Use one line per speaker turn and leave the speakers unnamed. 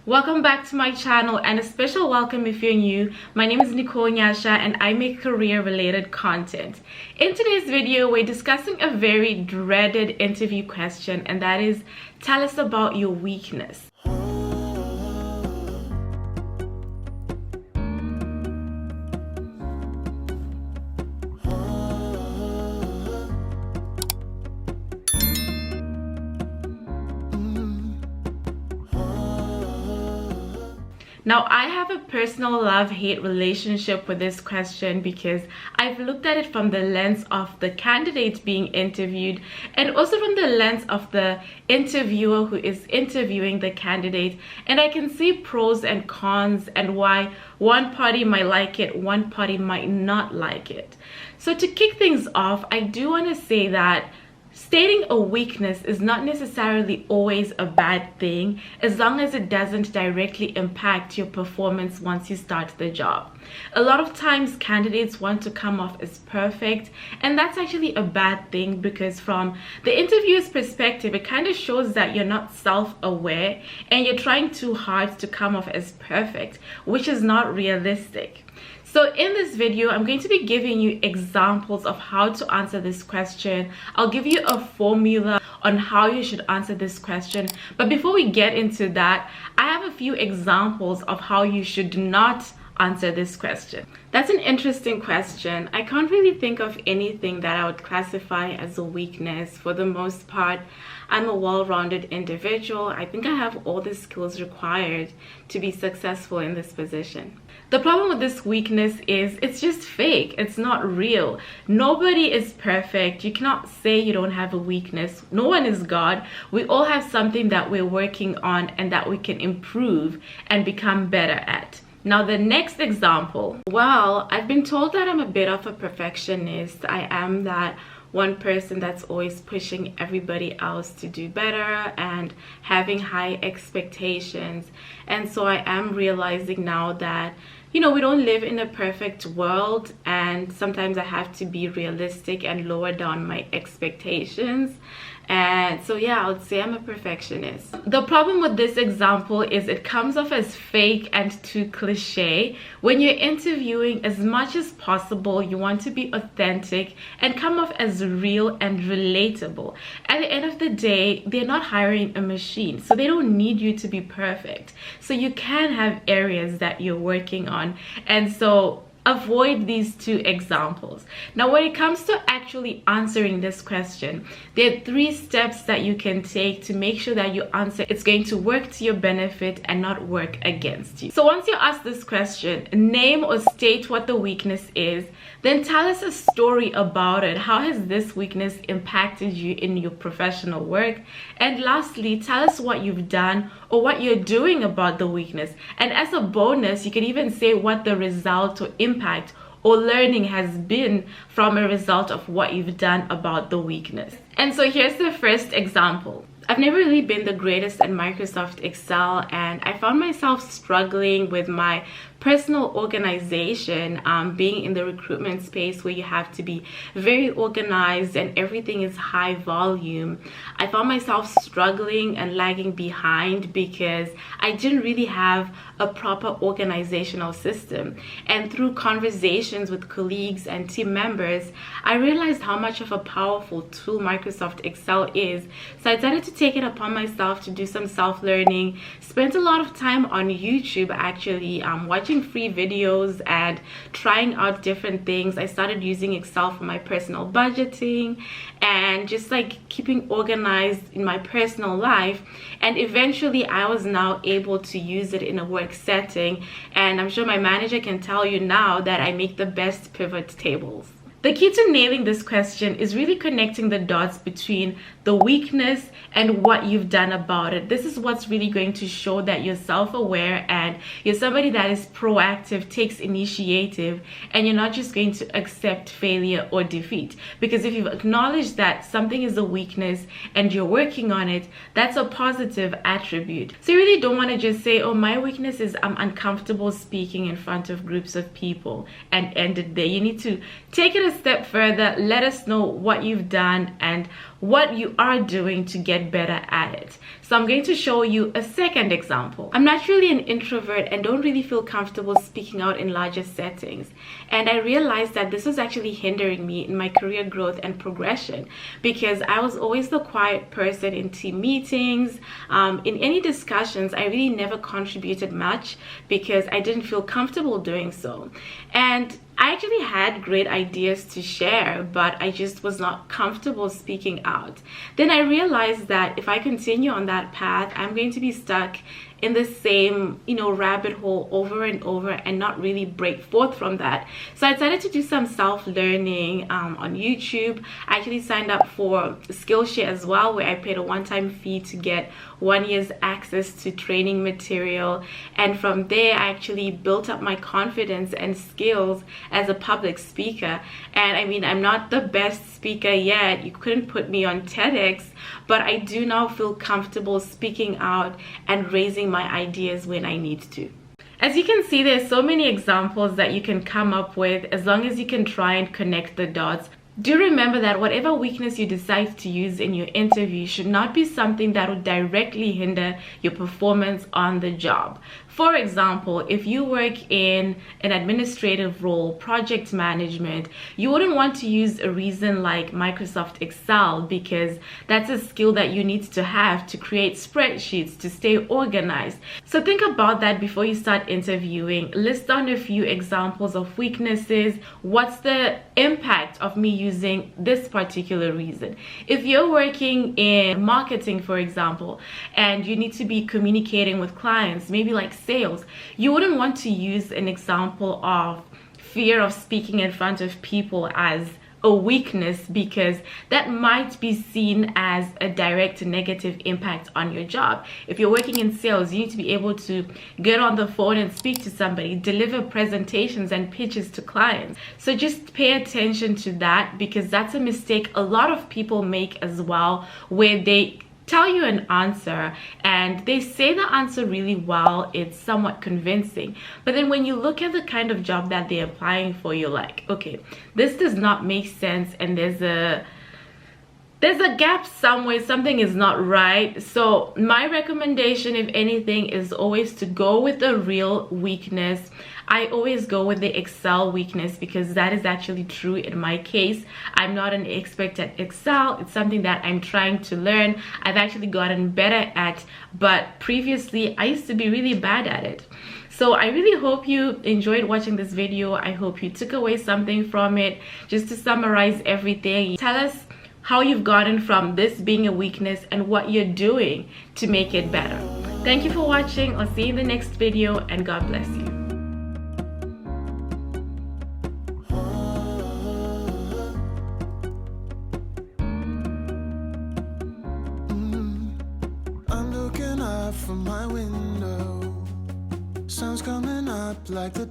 Welcome back to my channel, and a special welcome if you're new. My name is Nicole Nyasha and I make career related content. In today's video, we're discussing a very dreaded interview question, and that is, tell us about your weakness. Now, I have a personal love-hate relationship with this question because I've looked at it from the lens of the candidate being interviewed and also from the lens of the interviewer who is interviewing the candidate. And I can see pros and cons and why one party might like it, one party might not like it. So to kick things off, I do want to say that stating a weakness is not necessarily always a bad thing as long as it doesn't directly impact your performance once you start the job. A lot of times candidates want to come off as perfect, and that's actually a bad thing because from the interviewer's perspective, it kind of shows that you're not self-aware and you're trying too hard to come off as perfect, which is not realistic. So in this video, I'm going to be giving you examples of how to answer this question. I'll give you a formula on how you should answer this question. But before we get into that, I have a few examples of how you should not answer this question. That's an interesting question. I can't really think of anything that I would classify as a weakness. For the most part, I'm a well-rounded individual. I think I have all the skills required to be successful in this position. The problem with this weakness is it's just fake. It's not real. Nobody is perfect. You cannot say you don't have a weakness. No one is God. We all have something that we're working on and that we can improve and become better at. Now, the next example. Well, I've been told that I'm a bit of a perfectionist. I am that one person that's always pushing everybody else to do better and having high expectations. And so I am realizing now that, you know, we don't live in a perfect world, and sometimes I have to be realistic and lower down my expectations. And so yeah, I would say I'm a perfectionist. The problem with this example is it comes off as fake and too cliche. When you're interviewing, as much as possible, you want to be authentic and come off as real and relatable. At the end of the day, they're not hiring a machine, so they don't need you to be perfect. So you can have areas that you're working on, and so avoid these two examples. Now, when it comes to actually answering this question, there are 3 steps that you can take to make sure that your answer is going to work to your benefit and not work against you. So once you ask this question, name or state what the weakness is, then tell us a story about it. How has this weakness impacted you in your professional work? And lastly, tell us what you've done or what you're doing about the weakness. And as a bonus, you can even say what the result or impact or learning has been from a result of what you've done about the weakness. And so here's the first example. I've never really been the greatest at Microsoft Excel, and I found myself struggling with my personal organization, being in the recruitment space where you have to be very organized and everything is high volume. I found myself struggling and lagging behind because I didn't really have a proper organizational system. And through conversations with colleagues and team members, I realized how much of a powerful tool Microsoft Excel is. So I decided to take it upon myself to do some self-learning. Spent a lot of time on YouTube actually, watching free videos and trying out different things. I started using Excel for my personal budgeting and just like keeping organized in my personal life, and eventually I was now able to use it in a work setting, and I'm sure my manager can tell you now that I make the best pivot tables. The key to nailing this question is really connecting the dots between the weakness and what you've done about it. This is what's really going to show that you're self-aware and you're somebody that is proactive, takes initiative, and you're not just going to accept failure or defeat. Because if you've acknowledged that something is a weakness and you're working on it, that's a positive attribute. So you really don't want to just say, oh, my weakness is I'm uncomfortable speaking in front of groups of people and end it there. You need to take it a step further. Let us know what you've done and what you are doing to get better at it. So I'm going to show you a second example. I'm naturally an introvert and don't really feel comfortable speaking out in larger settings. And I realized that this was actually hindering me in my career growth and progression, because I was always the quiet person in team meetings. In any discussions, I really never contributed much because I didn't feel comfortable doing so. And I actually had great ideas to share, but I just was not comfortable speaking out. Then I realized that if I continue on that path, I'm going to be stuck in the same, rabbit hole over and over and not really break forth from that. So I decided to do some self-learning on YouTube. I actually signed up for Skillshare as well, where I paid a one-time fee to get 1 year's access to training material. And from there, I actually built up my confidence and skills as a public speaker. And I mean, I'm not the best speaker yet. You couldn't put me on TEDx, but I do now feel comfortable speaking out and raising my ideas when I need to. As you can see, there's so many examples that you can come up with as long as you can try and connect the dots. Do remember that whatever weakness you decide to use in your interview should not be something that would directly hinder your performance on the job. For example, if you work in an administrative role, project management, you wouldn't want to use a reason like Microsoft Excel, because that's a skill that you need to have to create spreadsheets, to stay organized. So think about that before you start interviewing. List down a few examples of weaknesses. What's the impact of me using this particular reason? If you're working in marketing, for example, and you need to be communicating with clients, maybe like sales, you wouldn't want to use an example of fear of speaking in front of people as a weakness, because that might be seen as a direct negative impact on your job. If you're working in sales, you need to be able to get on the phone and speak to somebody, deliver presentations and pitches to clients. So just pay attention to that, because that's a mistake a lot of people make as well, where they tell you an answer and they say the answer really well, it's somewhat convincing, but then when you look at the kind of job that they're applying for, you're like, okay, this does not make sense, and there's a gap somewhere, something is not right. So my recommendation, if anything, is always to go with the real weakness. I always go with the Excel weakness, because that is actually true in my case. I'm not an expert at Excel. It's something that I'm trying to learn. I've actually gotten better at, but previously I used to be really bad at it. So I really hope you enjoyed watching this video. I hope you took away something from it. Just to summarize everything, tell us how you've gotten from this being a weakness and what you're doing to make it better. Thank you for watching. I'll see you in the next video, and God bless you.
I'm looking out from my window, sun's coming up like the